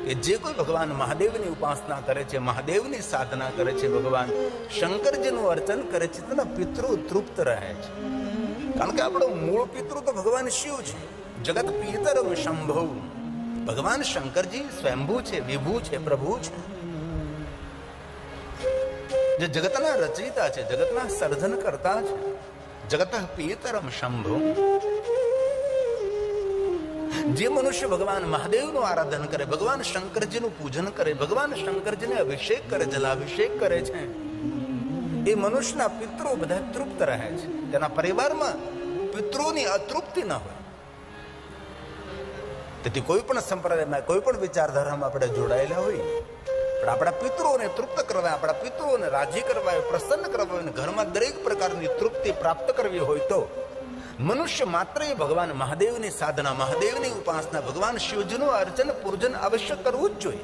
કે જે કોઈ ભગવાન મહાદેવની ઉપાસના કરે છે, મહાદેવની સાધના કરે છે, ભગવાન શંકરજીનું અર્ચન કરે છે, તેના પિતૃ તૃપ્ત રહે છે. કારણ કે આપણો મૂળ પિતૃ તો ભગવાન શિવ છે. જગત પિતરમ શંભુ. ભગવાન શંકરજી સ્વયંભૂ છે, વિભૂ છે, પ્રભુ છે, જે જગતના રચયિતા છે, જગતના સર્જન કરતા છે. જગત પિતરમ શંભુ. જે મનુષ્ય ભગવાન મહાદેવનું આરાધન કરે, ભગવાન શંકરજીનું પૂજન કરે, ભગવાન શંકરજીને અભિષેક કરે, જલાભિષેક કરે છે, એ મનુષ્યના પિતૃ બધા તૃપ્ત રહે છે. તેના પરિવારમાં પિતૃની અતૃપ્તિ ન હોય. તેથી કોઈ પણ સંપ્રદાયમાં, કોઈ પણ વિચારધારામાં આપણે જોડાયેલા હોય, પણ આપણા પિતૃઓને તૃપ્ત કરવા, આપણા પિતૃઓને રાજી કરવા, પ્રસન્ન કરવા હોય, ઘરમાં દરેક પ્રકારની તૃપ્તિ પ્રાપ્ત કરવી હોય તો મનુષ્ય માત્ર એ ભગવાન મહાદેવની સાધના, મહાદેવની ઉપાસના, ભગવાન શિવજીનું અર્ચન પૂજન અવશ્ય કરવું જ જોઈએ.